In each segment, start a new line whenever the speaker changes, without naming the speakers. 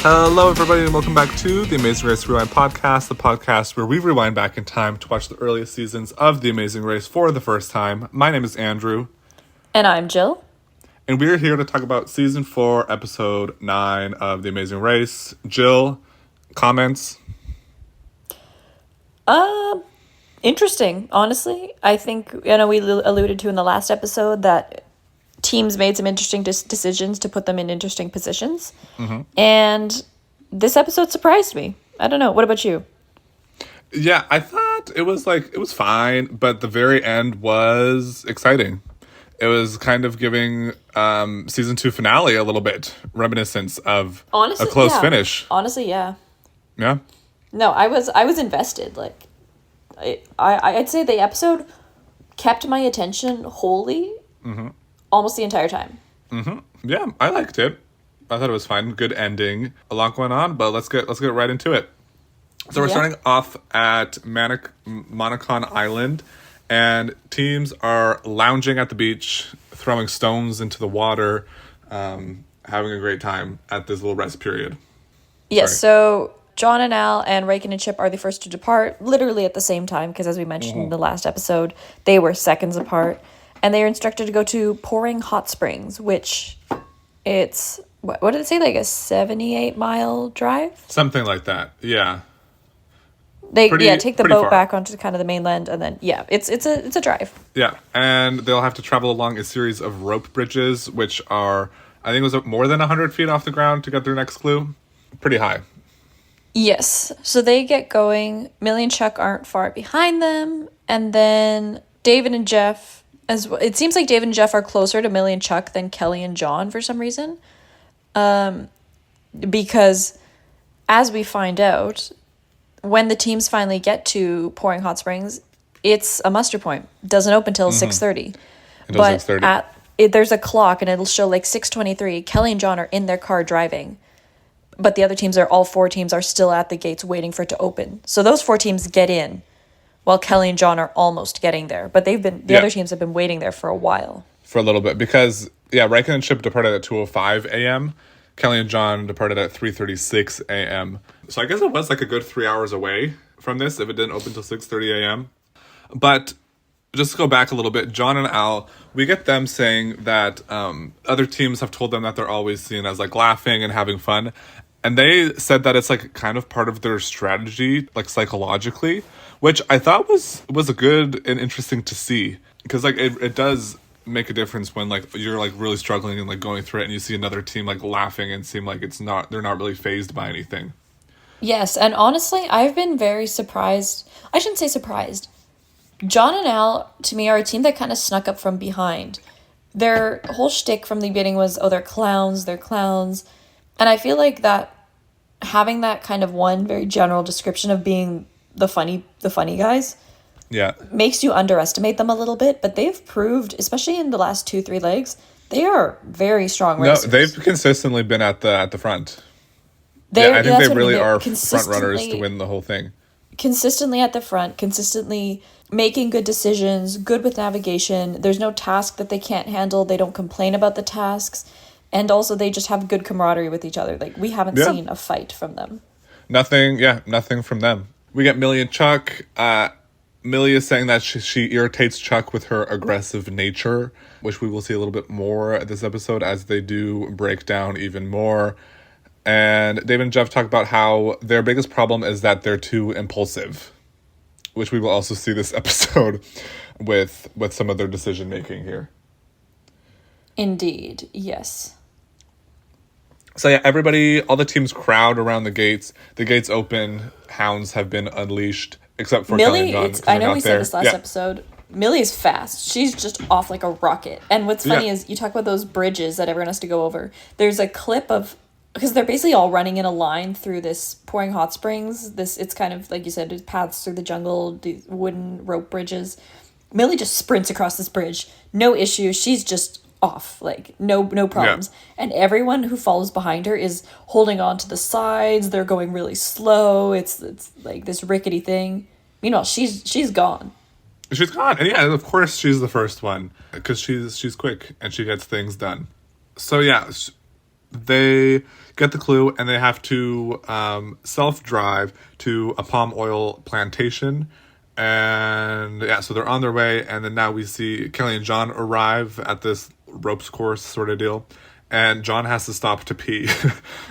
Hello, everybody, and welcome back to the Amazing Race Rewind podcast, the podcast where we rewind back in time to watch the earliest seasons of The Amazing Race for the first time. My name is Andrew.
And I'm Jill.
And we're here to talk about Season 4, Episode 9 of The Amazing Race. Jill, comments?
Interesting, honestly. I think, we alluded to in the last episode that teams made some interesting decisions to put them in interesting positions. Mm-hmm. And this episode surprised me. I don't know. What about you?
Yeah, I thought it was fine, but the very end was exciting. It was kind of giving Season 2 finale a little bit reminiscence of a close finish.
Honestly, yeah.
Yeah?
No, I was invested. Like, I'd say the episode kept my attention wholly almost the entire time.
Mm-hmm. Yeah, I liked it. I thought it was fine. Good ending. A lot going on, but let's get right into it. So we're starting off at Monacon Island, and teams are lounging at the beach, throwing stones into the water, having a great time at this little rest period.
Yes, so John and Al and Raken and Chip are the first to depart, literally at the same time, because as we mentioned in the last episode, they were seconds apart. And they are instructed to go to Pouring Hot Springs, which it's, what did it say, like a 78-mile drive?
Something like that, yeah.
They take the boat back onto kind of the mainland, and then, it's a drive.
Yeah, and they'll have to travel along a series of rope bridges, which are, I think it was more than 100 feet off the ground to get their next clue. Pretty high.
Yes, so they get going. Millie and Chuck aren't far behind them, and then David and Jeff... It seems like David and Jeff are closer to Millie and Chuck than Kelly and John for some reason. Because as we find out, when the teams finally get to Pouring Hot Springs, it's a muster point. It doesn't open until 6:30. But 6:30. There's a clock and it'll show like 6:23. Kelly and John are in their car driving. But the other all four teams are still at the gates waiting for it to open. So those four teams get in, while Kelly and John are almost getting there. But the other teams have been waiting there for a while.
For a little bit. Because, Riken and Chip departed at 2:05 a.m. Kelly and John departed at 3:36 a.m. So I guess it was like a good 3 hours away from this if it didn't open till 6:30 a.m. But just to go back a little bit, John and Al, we get them saying that other teams have told them that they're always seen as like laughing and having fun. And they said that it's like kind of part of their strategy, like psychologically, which I thought was a good and interesting to see. Because like it does make a difference when like you're like really struggling and like going through it and you see another team like laughing and seem like they're not really fazed by anything.
Yes, and honestly, I've been very surprised. I shouldn't say surprised. John and Al, to me, are a team that kind of snuck up from behind. Their whole shtick from the beginning was, they're clowns. And I feel like that having that kind of one very general description of being the funny guys makes you underestimate them a little bit, but they've proved, especially in the last 2-3 legs, they are very strong racers.
No, they've consistently been at the front. I think they really are front runners to win the whole thing.
Consistently at the front, consistently making good decisions, good with navigation. There's no task that they can't handle. They don't complain about the tasks. And also, they just have good camaraderie with each other. Like, we haven't seen a fight from them.
Nothing from them. We get Millie and Chuck. Millie is saying that she irritates Chuck with her aggressive nature, which we will see a little bit more this episode as they do break down even more. And David and Jeff talk about how their biggest problem is that they're too impulsive, which we will also see this episode with some of their decision-making here.
Indeed, yes.
So all the teams crowd around the gates. The gates open. Hounds have been unleashed, except for
Millie.
Kelly and John,
I know we said this last episode. Millie is fast. She's just off like a rocket. And what's funny is you talk about those bridges that everyone has to go over. There's a clip of, because they're basically all running in a line through this Pouring Hot Springs. It's kind of, like you said, paths through the jungle, these wooden rope bridges. Millie just sprints across this bridge. No issue. She's just off, like no problems. And everyone who follows behind her is holding on to the sides. They're going really slow. It's like this rickety thing. Meanwhile, she's gone.
She's gone. And yeah, of course she's the first one because she's quick and she gets things done. So yeah, they get the clue and they have to self-drive to a palm oil plantation. And yeah, so they're on their way. And then now we see Kelly and John arrive at this ropes course sort of deal. And John has to stop to pee.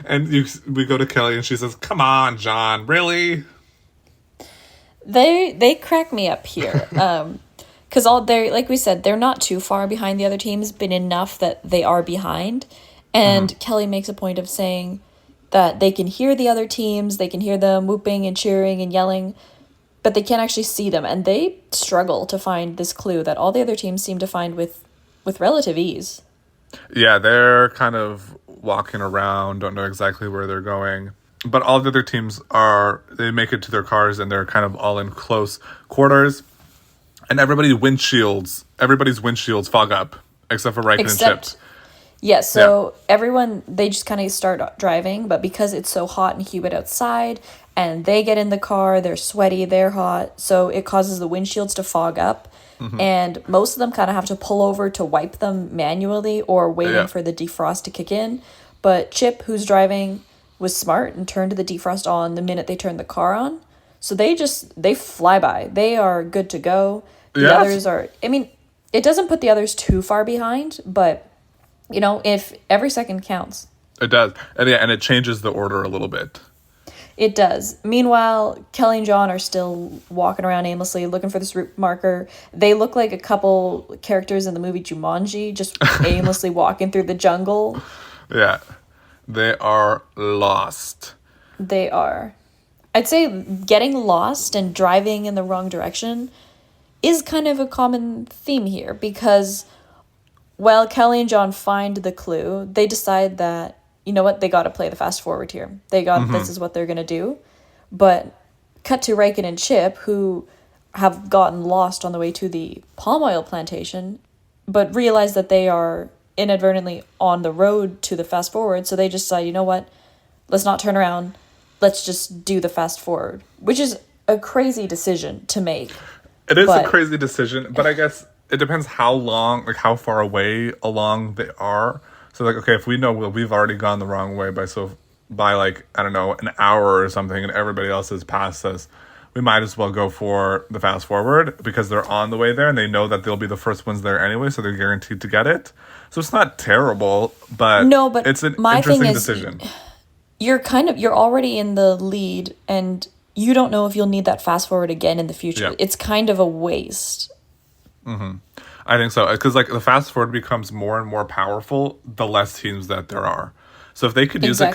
And we go to Kelly and she says, "Come on, John, really?"
They crack me up here. Because they're, like we said, they're not too far behind the other teams, but enough that they are behind. And Kelly makes a point of saying that they can hear the other teams, they can hear them whooping and cheering and yelling, but they can't actually see them. And they struggle to find this clue that all the other teams seem to find with relative ease.
Yeah, they're kind of walking around, don't know exactly where they're going. But all the other teams they make it to their cars and they're kind of all in close quarters. And everybody's windshields fog up, except for Riken and Chip.
Yeah, so everyone, they just kind of start driving, but because it's so hot and humid outside, and they get in the car, they're sweaty, they're hot, so it causes the windshields to fog up, and most of them kind of have to pull over to wipe them manually or waiting for the defrost to kick in. But Chip, who's driving, was smart and turned the defrost on the minute they turned the car on. So they fly by. They are good to go. The others are, I mean, it doesn't put the others too far behind, but, you know, if every second counts.
It does. And it changes the order a little bit.
It does. Meanwhile, Kelly and John are still walking around aimlessly looking for this route marker. They look like a couple characters in the movie Jumanji, just aimlessly walking through the jungle.
Yeah. They are lost.
They are. I'd say getting lost and driving in the wrong direction is kind of a common theme here, because while Kelly and John find the clue, they decide that, you know what, they got to play the fast forward here. This is what they're going to do. But cut to Riken and Chip, who have gotten lost on the way to the palm oil plantation, but realize that they are inadvertently on the road to the fast forward. So they just decide, you know what, let's not turn around. Let's just do the fast forward, which is a crazy decision to make.
It is a crazy decision, but I guess it depends how far away along they are. So, like, okay, if we know we've already gone the wrong way by like, I don't know, an hour or something, and everybody else has passed us, we might as well go for the fast forward because they're on the way there and they know that they'll be the first ones there anyway, so they're guaranteed to get it. So it's not terrible, but it's an interesting decision.
You're already in the lead, and you don't know if you'll need that fast forward again in the future. Yeah. It's kind of a waste.
I think so, because like the fast forward becomes more and more powerful the less teams that there are. So if they could use it,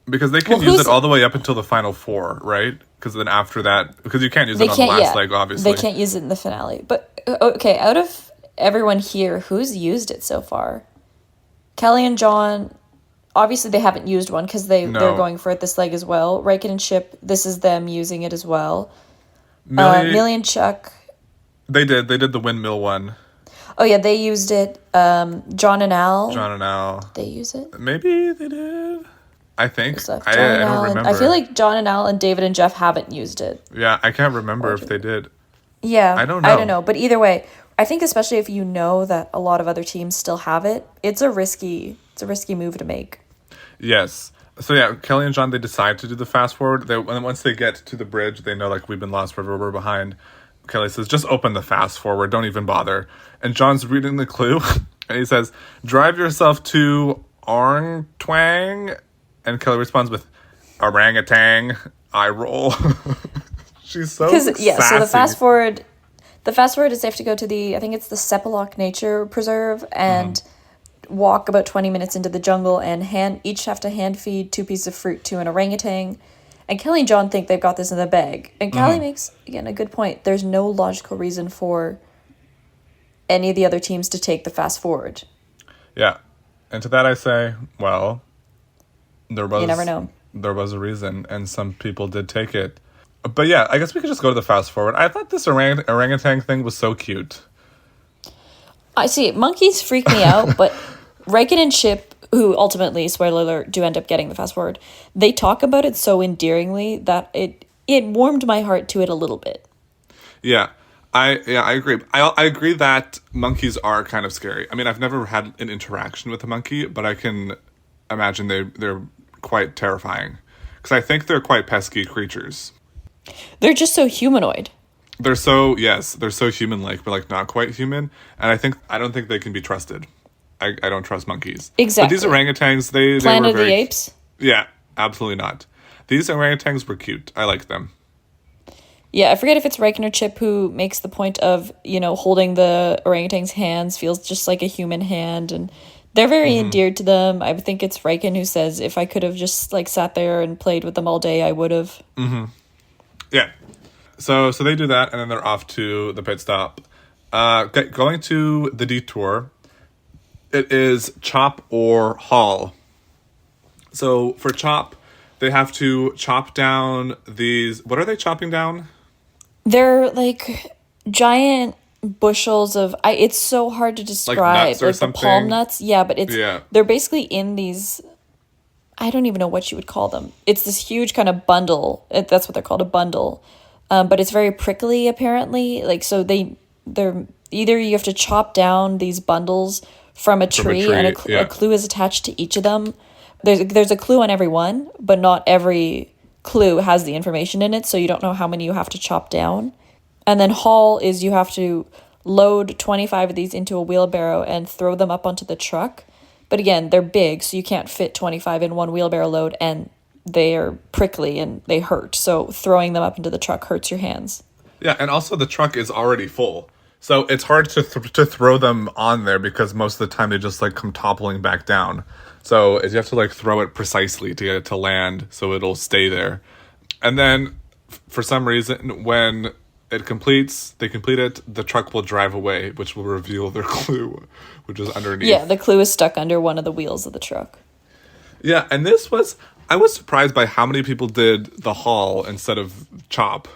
because they can use it all the way up until the final four, right? Because then after that, because you can't use it on the last leg, obviously.
They can't use it in the finale. But okay, out of everyone here, who's used it so far? Kelly and John. Obviously, they haven't used one because they're going for it this leg as well. Riken and Chip, this is them using it as well. Millie and Chuck.
They did the windmill one.
Oh, yeah, they used it. John and Al.
They
use it?
Maybe they did. I think. I
don't remember. I feel like John and Al and David and Jeff haven't used it.
Yeah, I can't remember if they did.
Yeah. I don't know. But either way, I think especially if you know that a lot of other teams still have it, it's a risky move to make.
Yes. So yeah, Kelly and John, they decide to do the fast forward. And once they get to the bridge, they know like we've been lost forever, we're behind. Kelly says, just open the fast forward, don't even bother. And John's reading the clue, and he says, drive yourself to Orang Twang. And Kelly responds with orangutan, eye roll. She's so sassy. Yeah, so
the fast forward is they have to go to I think it's the Sepalok Nature Preserve, and walk about 20 minutes into the jungle and each have to hand feed 2 pieces of fruit to an orangutan. And Kelly and John think they've got this in the bag. And Kelly makes, again, a good point. There's no logical reason for any of the other teams to take the fast forward.
Yeah. And to that I say, well, you
never know.
There was a reason, and some people did take it. But yeah, I guess we could just go to the fast forward. I thought this orangutan thing was so cute.
I see. Monkeys freak me out, but Riken and Chip, who ultimately, spoiler alert, do end up getting the fast forward, they talk about it so endearingly that it warmed my heart to it a little bit.
Yeah, I agree. I agree that monkeys are kind of scary. I mean, I've never had an interaction with a monkey, but I can imagine they're quite terrifying. Because I think they're quite pesky creatures.
They're just so humanoid.
They're so human-like, but like not quite human. And I don't think they can be trusted. I don't trust monkeys.
Exactly.
But these orangutans, they
Planet
were very...
of the Apes?
Yeah, absolutely not. These orangutans were cute. I like them.
Yeah, I forget if it's Riken or Chip who makes the point of, holding the orangutan's hands feels just like a human hand, and they're very endeared to them. I think it's Riken who says, if I could have just like sat there and played with them all day, I would have.
Mm-hmm. Yeah. So they do that, and then they're off to the pit stop. Going to the detour, it is chop or haul. So for chop, they have to chop down these... What are they chopping down?
They're like giant bushels of... it's so hard to describe.
Like nuts or something?
The palm nuts. Yeah, but they're basically in these... I don't even know what you would call them. It's this huge kind of bundle. That's what they're called, a bundle. But it's very prickly, apparently. Like, so they're... Either you have to chop down these bundles from a tree, and a clue is attached to each of them. There's a clue on every one, but not every clue has the information in it, so you don't know how many you have to chop down. And then haul is you have to load 25 of these into a wheelbarrow and throw them up onto the truck. But again, they're big, so you can't fit 25 in one wheelbarrow load, and they're prickly and they hurt. So throwing them up into the truck hurts your hands.
Yeah, and also the truck is already full. So it's hard to throw them on there because most of the time they just like come toppling back down. So you have to like throw it precisely to get it to land so it'll stay there. And then for some reason, when they complete it, the truck will drive away, which will reveal their clue, which is underneath.
Yeah, the clue is stuck under one of the wheels of the truck.
Yeah, and I was surprised by how many people did the haul instead of chop.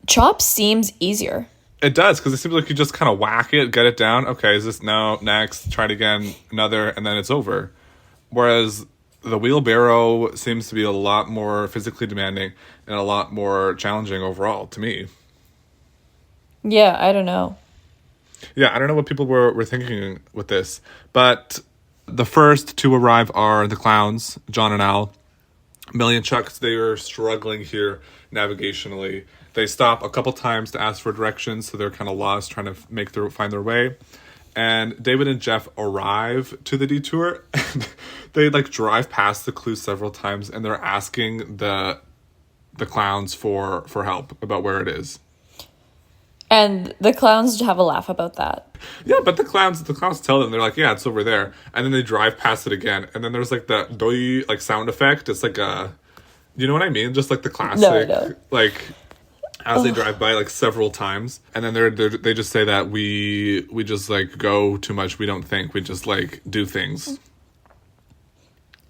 Chop seems easier.
It does, because it seems like you just kind of whack it, get it down. Okay, is this no? Next, try it again, another, and then it's over. Whereas the wheelbarrow seems to be a lot more physically demanding and a lot more challenging overall to me.
Yeah, I don't know.
Yeah, I don't know what people were thinking with this. But the first to arrive are the clowns, John and Al. Millie and Chuck, they are struggling here navigationally. They stop a couple times to ask for directions, so they're kind of lost, trying to find their way. And David and Jeff arrive to the detour, and they like drive past the clue several times, and they're asking the clowns for help about where it is.
And the clowns have a laugh about that.
Yeah, but the clowns tell them, they're like, yeah, it's over there. And then they drive past it again, and then there's like the doi like sound effect. It's like you know what I mean? Just like the classic,
no.
Like as they drive by like several times, and then they just say that we just like go too much. We don't think. We just like do things.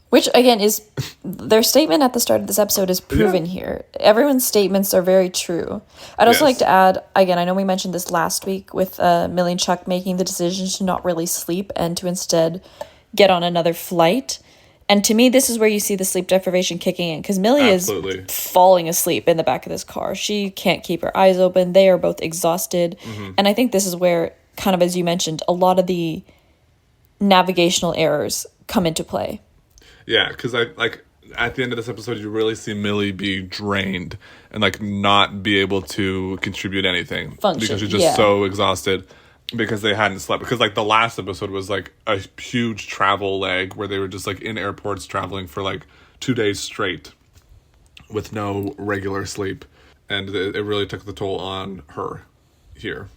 Which, again, is their statement at the start of this episode is proven here. Everyone's statements are very true. I'd also like to add, again, I know we mentioned this last week with Millie and Chuck making the decision to not really sleep and to instead get on another flight. And to me, this is where you see the sleep deprivation kicking in, because Millie is falling asleep in the back of this car. She can't keep her eyes open. They are both exhausted. Mm-hmm. And I think this is where, kind of as you mentioned, a lot of the navigational errors come into play.
Yeah, because at the end of this episode, you really see Millie be drained and like not be able to contribute anything.
Function,
because she's just so exhausted because they hadn't slept. Because like the last episode was like a huge travel leg where they were just like in airports traveling for like 2 days straight with no regular sleep. And it really took the toll on her here.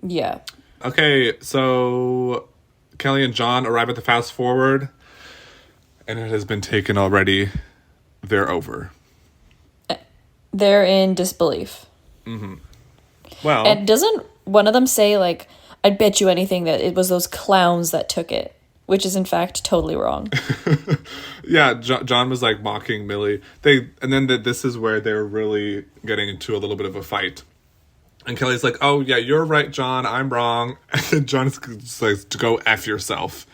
Yeah.
Okay, so Kelly and John arrive at the fast forward. And it has been taken already. They're over.
They're in disbelief.
Mm-hmm. Well...
And doesn't one of them say, like, I'd bet you anything that it was those clowns that took it? Which is, in fact, totally wrong.
Yeah, John was, like, mocking Millie. And then this is where they're really getting into a little bit of a fight. And Kelly's like, oh, yeah, you're right, John. I'm wrong. And then John's like, to go F yourself.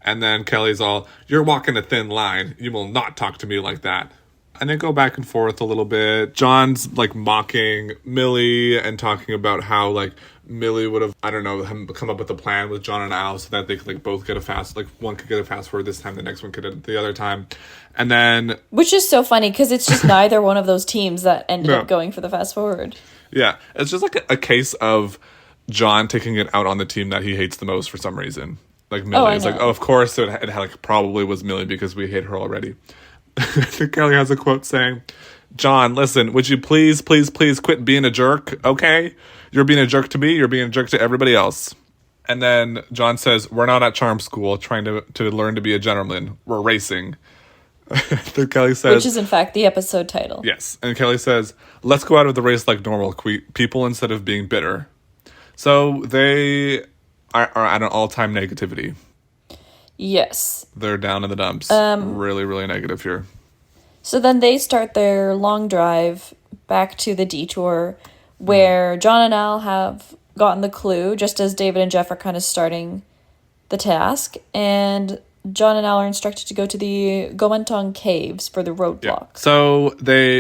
And then Kelly's all, you're walking a thin line. You will not talk to me like that. And they go back and forth a little bit. John's like mocking Millie and talking about how like Millie would have, I don't know, come up with a plan with John and Al so that they could like both get a fast, like one could get a fast forward this time, the next one could the other time. And then,
which is so funny because it's just neither one of those teams that ended up going for the fast forward.
Yeah, it's just like a case of John taking it out on the team that he hates the most for some reason. Like Millie, it's like, oh, of course it had like probably was Millie because we hate her already. I think Kelly has a quote saying, "John, listen, would you please quit being a jerk? Okay, you're being a jerk to me. You're being a jerk to everybody else." And then John says, "We're not at charm school trying to learn to be a gentleman. We're racing." Then Kelly says,
which is in fact the episode title.
Yes, and Kelly says, "Let's go out of the race like normal people instead of being bitter." So they are at an all-time negativity.
Yes.
They're down in the dumps. Really, really negative here.
So then they start their long drive back to the detour where John and Al have gotten the clue just as David and Jeff are kind of starting the task. And John and Al are instructed to go to the Gomantong caves for the roadblock.
Yeah. So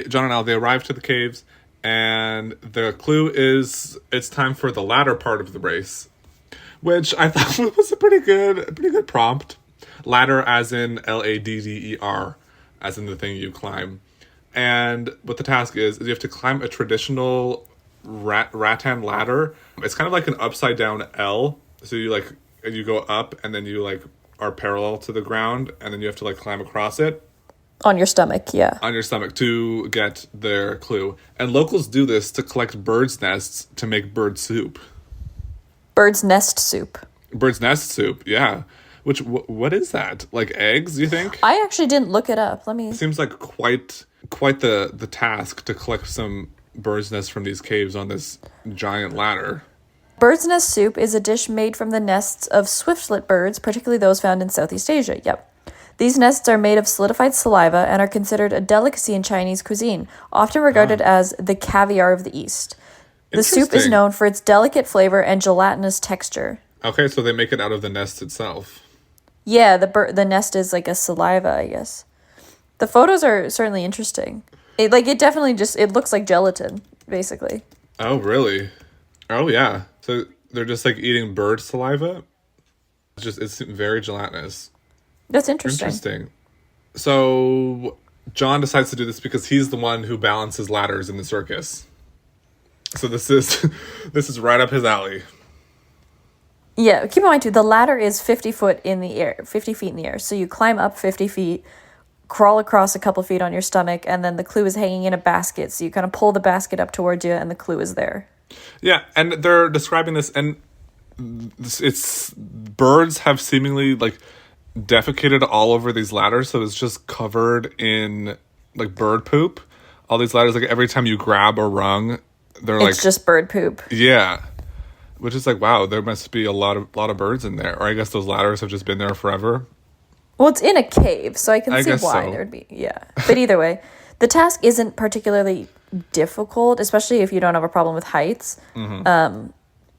John and Al, they arrive to the caves, and the clue is it's time for the latter part of the race, which I thought was a pretty good prompt. Ladder as in Ladder, as in the thing you climb. And what the task is you have to climb a traditional rattan ladder. It's kind of like an upside down L. So you go up and then you like are parallel to the ground, and then you have to like climb across it.
On your stomach, yeah.
On your stomach to get their clue. And locals do this to collect birds' nests to make bird soup.
Bird's nest soup.
Bird's nest soup, yeah. Which, what is that? Like eggs, you think?
I actually didn't look it up. It
seems like quite the task to collect some bird's nests from these caves on this giant ladder.
Bird's nest soup is a dish made from the nests of swiftlet birds, particularly those found in Southeast Asia. Yep. These nests are made of solidified saliva and are considered a delicacy in Chinese cuisine, often regarded as the caviar of the East. The soup is known for its delicate flavor and gelatinous texture.
Okay, so they make it out of the nest itself.
Yeah, the nest is like a saliva, I guess. The photos are certainly interesting. It definitely it looks like gelatin, basically.
Oh, really? Oh, yeah. So they're just like eating bird saliva? It's very gelatinous.
That's interesting.
Interesting. So John decides to do this because he's the one who balances ladders in the circus. So this is right up his alley.
Yeah, keep in mind too, the ladder is 50 feet in the air. So you climb up 50 feet, crawl across a couple feet on your stomach, and then the clue is hanging in a basket. So you kind of pull the basket up towards you, and the clue is there.
Yeah, and they're describing this, and it's birds have seemingly like defecated all over these ladders, so it's just covered in like bird poop. All these ladders, like every time you grab a rung, it's
just bird poop.
Yeah. Which is like, wow, there must be a lot of birds in there. Or I guess those ladders have just been there forever.
Well, it's in a cave, so I can see why there'd be, yeah. But either way, the task isn't particularly difficult, especially if you don't have a problem with heights.
Mm-hmm.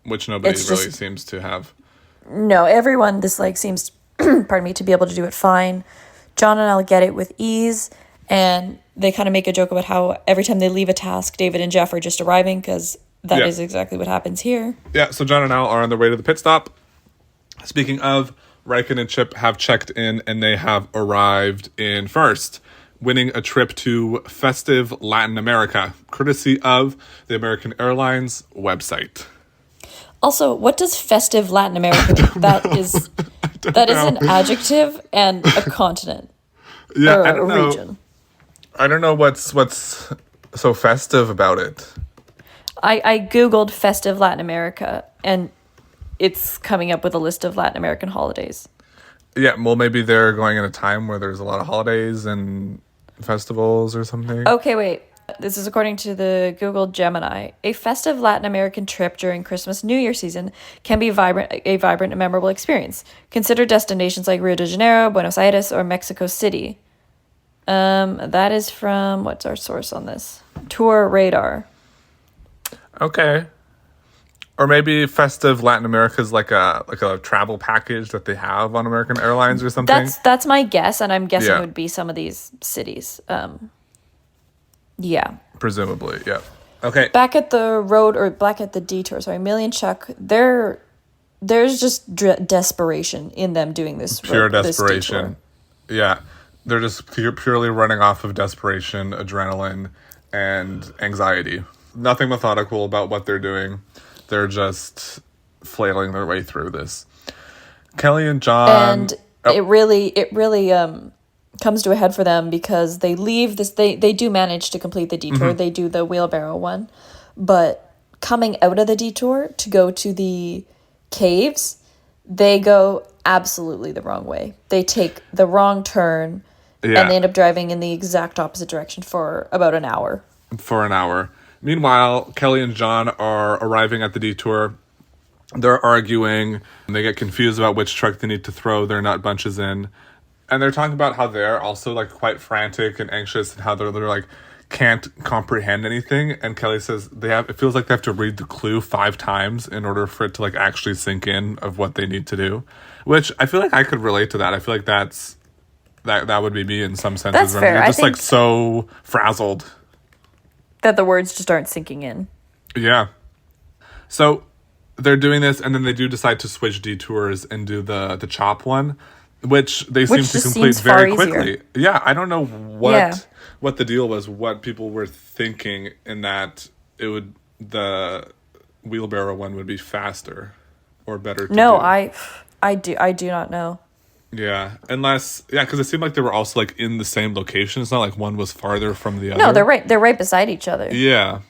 Which nobody really seems to have.
No, everyone seems, pardon me, to be able to do it fine. John and Al get it with ease, and they kind of make a joke about how every time they leave a task, David and Jeff are just arriving, because that is exactly what happens here. Yeah,
so John and Al are on their way to the pit stop. Speaking of, Riken and Chip have checked in, and they have arrived in first, winning a trip to festive Latin America, courtesy of the American Airlines website.
Also, what does festive Latin America mean? That is an adjective and a continent.
Yeah,
or
I don't know.
Region.
I don't know what's so festive about it.
I Googled festive Latin America, and it's coming up with a list of Latin American holidays.
Yeah, well, maybe they're going in a time where there's a lot of holidays and festivals or something.
Okay, wait. This is according to the Google Gemini. A festive Latin American trip during Christmas New Year season can be a vibrant and memorable experience. Consider destinations like Rio de Janeiro, Buenos Aires, or Mexico City. That is from, what's our source on this? Tour Radar.
Okay. Or maybe festive Latin America is like a travel package that they have on American Airlines or something.
That's my guess, and I'm guessing it would be some of these cities. Yeah.
Presumably, yeah. Okay.
Back at the road, or back at the detour, sorry, Millie and Chuck, there's just desperation in them doing this
Pure
this
desperation.
detour.
Yeah. They're just purely running off of desperation, adrenaline, and anxiety. Nothing methodical about what they're doing. They're just flailing their way through this. Kelly and John...
And it really comes to a head for them because they leave this. They do manage to complete the detour. They do the wheelbarrow one, but coming out of the detour to go to the caves, they go absolutely the wrong way. They take the wrong turn, and they end up driving in the exact opposite direction for about an hour.
Meanwhile, Kelly and John are arriving at the detour. They're arguing. And they get confused about which truck they need to throw their nut bunches in. And they're talking about how they're also, like, quite frantic and anxious and how they're like, can't comprehend anything. And Kelly says it feels like they have to read the clue 5 times in order for it to, like, actually sink in of what they need to do. Which I feel like I could relate to that. I feel like that would be me in some senses.
That's fair.
You're just, like, so frazzled.
That the words just aren't sinking in.
Yeah. So they're doing this, and then they do decide to switch detours and do the chop one, which they seem to complete very quickly. Yeah, I don't know what the deal was, what people were thinking in that the wheelbarrow one would be faster or better to
No,
do.
I do not know.
Yeah, because it seemed like they were also, like, in the same location. It's not like one was farther from the other.
No, they're right beside each other.
Yeah.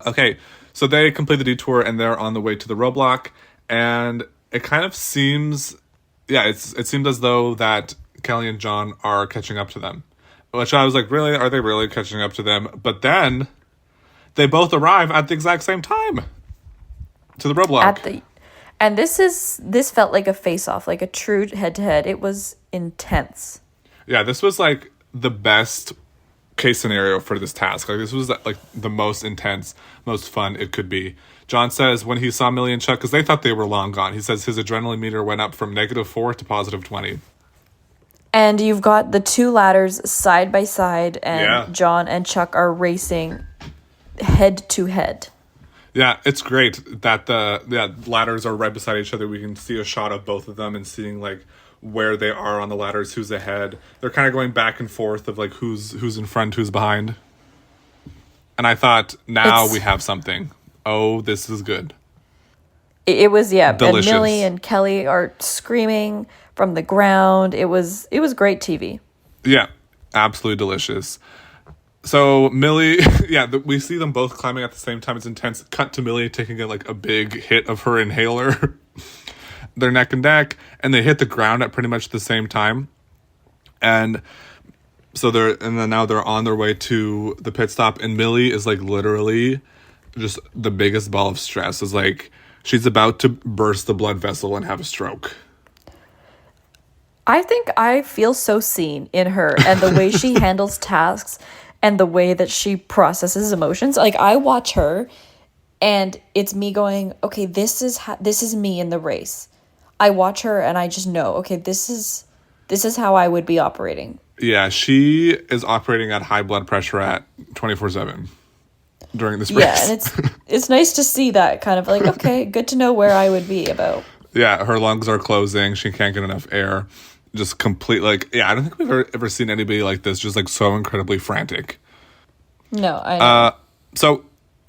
Okay, so they complete the detour, and they're on the way to the roadblock, and it kind of seems... Yeah, it seemed as though that Kelly and John are catching up to them. Which I was like, really? Are they really catching up to them? But then they both arrive at the exact same time to the roadblock.
And this felt like a face-off, like a true head-to-head. It was intense.
Yeah, this was like the best case scenario for this task. Like, this was like the most intense, most fun it could be. John says when he saw Millie and Chuck, because they thought they were long gone, he says his adrenaline meter went up from -4 to +20.
And you've got the 2 ladders side by side, and John and Chuck are racing head to head.
Yeah, it's great that the ladders are right beside each other. We can see a shot of both of them and seeing, like, where they are on the ladders, who's ahead. They're kind of going back and forth of, like, who's in front, who's behind. And I thought, now we have something. Oh, this is good.
It was,
delicious.
And Millie and Kelly are screaming from the ground. It was great TV.
Yeah, absolutely delicious. So Millie, we see them both climbing at the same time. It's intense. Cut to Millie taking a big hit of her inhaler. They're neck and neck, and they hit the ground at pretty much the same time. And so now they're on their way to the pit stop, and Millie is, like, literally just the biggest ball of stress. Is like she's about to burst the blood vessel and have a stroke.
I think I feel so seen in her, and the way she handles tasks and the way that she processes emotions. Like, I watch her and it's me going, okay, this is me in the race. I watch her and I just know, okay, this is how I would be operating.
Yeah, she is operating at high blood pressure at 24/7 during this race.
Yeah, and it's nice to see that kind of, like, okay, good to know where I would be about.
Yeah, her lungs are closing. She can't get enough air. Just complete, like, I don't think we've ever seen anybody like this, just, like, so incredibly frantic.
No, I know.
So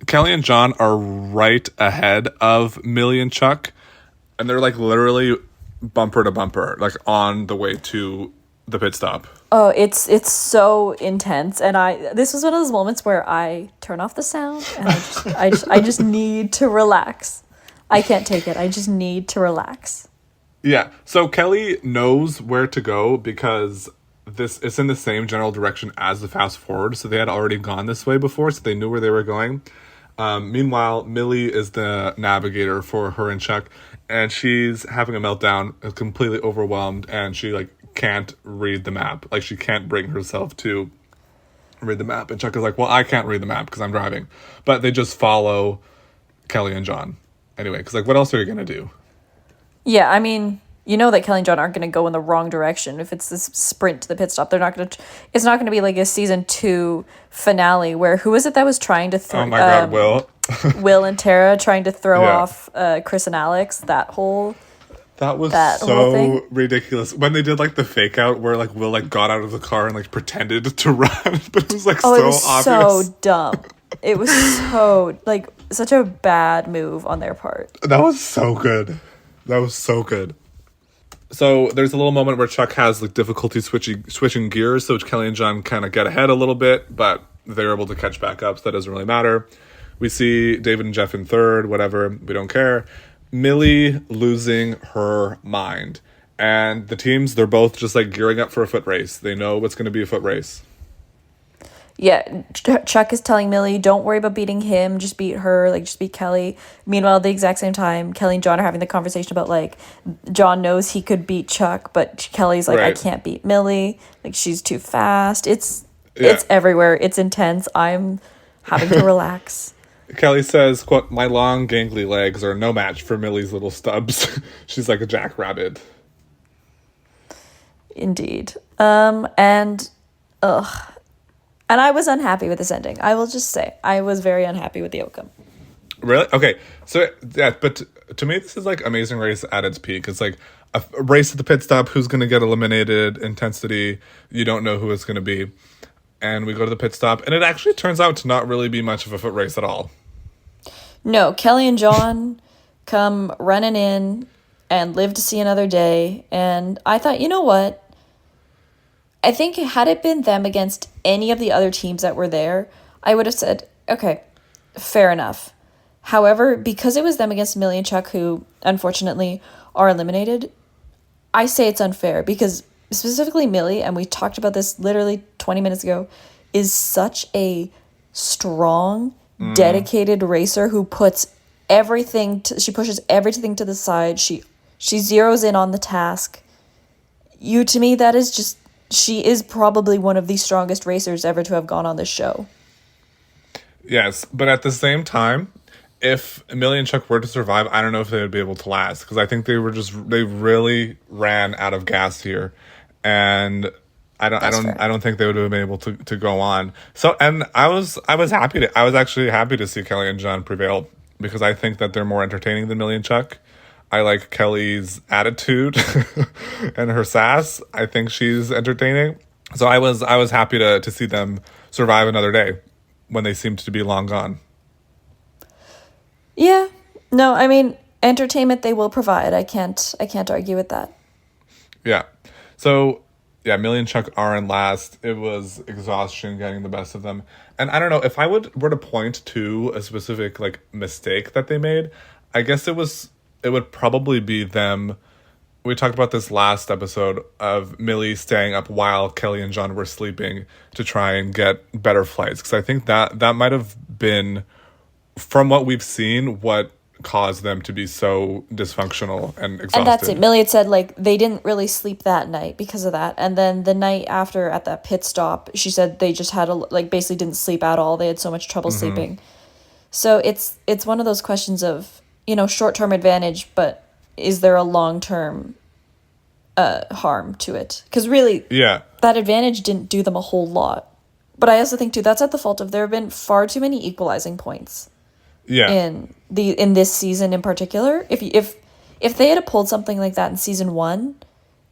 Kelly and John are right ahead of Millie and Chuck, and they're, like, literally bumper to bumper, like, on the way to the pit stop.
Oh, it's so intense, and this was one of those moments where I turn off the sound and I just need to relax. I can't take it. I just need to relax.
Yeah. So Kelly knows where to go because it's in the same general direction as the fast forward. So they had already gone this way before, so they knew where they were going. Meanwhile, Millie is the navigator for her and Chuck, and she's having a meltdown, completely overwhelmed, and she, like, can't read the map. Like, she can't bring herself to read the map. And Chuck is like, well, I can't read the map because I'm driving. But they just follow Kelly and John anyway, because, like, what else are you going to do?
Yeah, I mean, you know that Kelly and John aren't going to go in the wrong direction. If it's this sprint to the pit stop, they're not going to. It's not going to be like a season 2 finale where who was it that was trying to throw?
Oh my God, Will.
Will and Tara trying to throw
Yeah.
off Chris and Alex. That whole
That
whole
so
thing.
ridiculous. When they did like the fake out where like Will like got out of the car and like pretended to run, but it was like
Oh,
so
it was
obvious.
so dumb. It was so like such a bad move on their part.
That was so good. That was so good. So there's a little moment where Chuck has like difficulty switching gears, so Kelly and John kind of get ahead a little bit, but they're able to catch back up, so that doesn't really matter. We see David and Jeff in third, whatever, we don't care. Millie losing her mind. And the teams, they're both just like gearing up for a foot race. They know what's going to be a foot race.
Yeah, Chuck is telling Millie, don't worry about beating him, just beat her, like, just beat Kelly. Meanwhile, at the exact same time, Kelly and John are having the conversation about, like, John knows he could beat Chuck, but Kelly's like, I
Right.
can't beat Millie. Like, she's too fast. It's
Yeah.
everywhere. It's intense. I'm having to relax.
Kelly says, quote, my long gangly legs are no match for Millie's little stubs. She's like a jackrabbit.
Indeed. And I was unhappy with this ending. I will just say, I was very unhappy with the outcome.
Really? Okay. So, yeah, but to me, this is like Amazing Race at its peak. It's like a race at the pit stop. Who's going to get eliminated? Intensity. You don't know who it's going to be. And we go to the pit stop. And it actually turns out to not really be much of a foot race at all.
No, Kelly and John come running in and live to see another day. And I thought, you know what? I think had it been them against any of the other teams that were there, I would have said, okay, fair enough. However, because it was them against Millie and Chuck, who unfortunately are eliminated, I say it's unfair because specifically Millie, and we talked about this literally 20 minutes ago, is such a strong, dedicated racer who puts everything, she pushes everything to the side. She zeroes in on the task. To me, that is just, she is probably one of the strongest racers ever to have gone on this show.
Yes, but at the same time, if Millie and Chuck were to survive, I don't know if they would be able to last because I think they really ran out of gas here, and I don't think they would have been able to go on. So, and I was actually happy to see Kelly and John prevail because I think that they're more entertaining than Millie and Chuck. I like Kelly's attitude and her sass. I think she's entertaining. So I was happy to see them survive another day when they seemed to be long gone.
Yeah. No, I mean, entertainment they will provide. I can't argue with that.
Yeah. So, yeah, Millie and Chuck are in last. It was exhaustion getting the best of them. And I don't know, if I were to point to a specific, like, mistake that they made, I guess it would probably be them. We talked about this last episode of Millie staying up while Kelly and John were sleeping to try and get better flights. Because I think that might have been, from what we've seen, what caused them to be so dysfunctional and exhausted.
And that's it. Millie had said, like, they didn't really sleep that night because of that. And then the night after at that pit stop, she said they just had, basically didn't sleep at all. They had so much trouble sleeping. So it's one of those questions of, short-term advantage, but is there a long-term harm to it? Because really,
Yeah.
that advantage didn't do them a whole lot. But I also think, too, that's at the fault of there have been far too many equalizing points.
Yeah.
In this season in particular. If they had pulled something like that in season 1,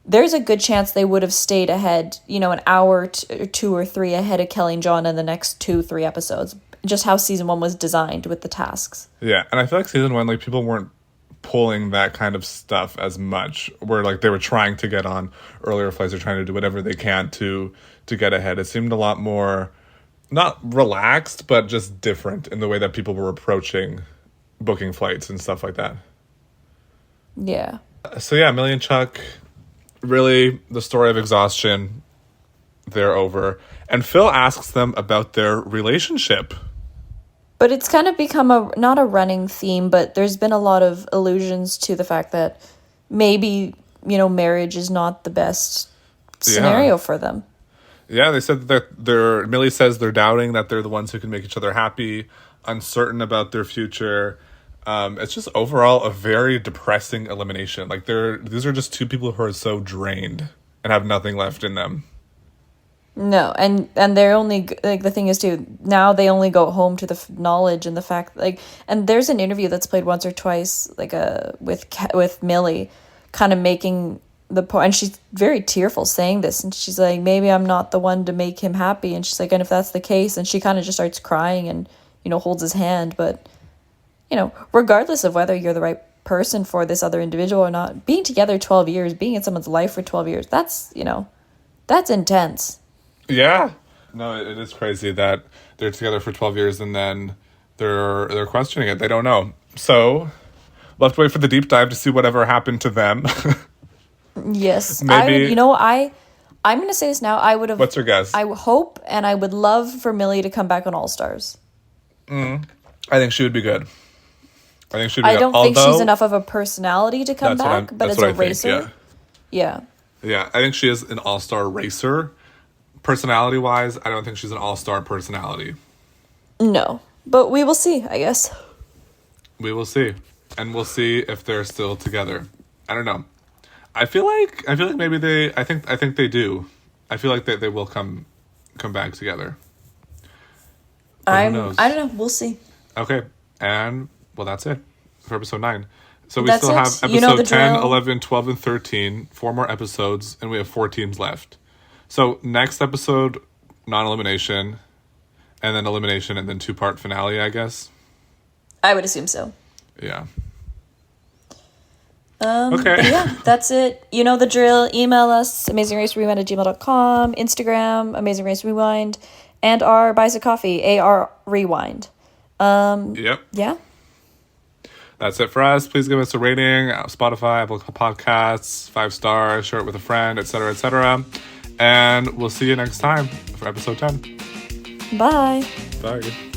there's a good chance they would have stayed ahead, an hour, 2 or 3 ahead of Kelly and John in the next 2-3 episodes. Just how season 1 was designed with the tasks.
Yeah, and I feel like season 1, people weren't pulling that kind of stuff as much, where they were trying to get on earlier flights or trying to do whatever they can to get ahead. It seemed a lot more, not relaxed, but just different in the way that people were approaching booking flights and stuff like that.
Yeah.
So yeah, Millie and Chuck, really the story of exhaustion, they're over. And Phil asks them about their relationship.
But it's kind of become not a running theme, but there's been a lot of allusions to the fact that maybe, marriage is not the best scenario for them.
Yeah, they said that Millie says they're doubting that they're the ones who can make each other happy, uncertain about their future. It's just overall a very depressing elimination. Like these are just two people who are so drained and have nothing left in them.
No, and they're only like the thing is too now they only go home to the knowledge and the fact like and there's an interview that's played once or twice like with Millie, kind of making the point, and she's very tearful saying this, and she's like, maybe I'm not the one to make him happy, and she's like, and if that's the case, and she kind of just starts crying and holds his hand, but regardless of whether you're the right person for this other individual or not, being together 12 years, being in someone's life for 12 years, that's intense.
Yeah. No, it is crazy that they're together for 12 years and then they're questioning it. They don't know. So we'll have to wait for the deep dive to see whatever happened to them.
Yes.
Maybe.
I'm going to say this now. I would have.
What's your guess?
I hope and I would love for Millie to come back on All Stars.
I think she would be good.
I don't think she's enough of a personality to come back, but as a racer. Yeah.
Yeah, I think she is an all-star racer. Personality-wise, I don't think she's an all-star personality.
No, but we will see, I guess.
We will see. And we'll see if they're still together. I don't know. I feel like maybe I think they do. I feel like they will come back together.
I don't know. We'll see.
Okay. And well, that's it for episode 9. So we
That's
still have
it.
episode 10,
drill.
11, 12, and 13. 4 more episodes, and we have 4 teams left. So next episode, non-elimination, and then elimination, and then 2-part finale, I guess.
I would assume so.
Yeah.
Okay. But yeah, that's it. You know the drill. Email us, amazingracerewind@gmail.com, Instagram, Amazing Race Rewind, and our Buys a Coffee, AR Rewind.
Yep.
Yeah.
That's it for us. Please give us a rating, Spotify, Apple Podcasts, 5 stars, share it with a friend, etc., etc. And we'll see you next time for episode 10.
Bye.
Bye.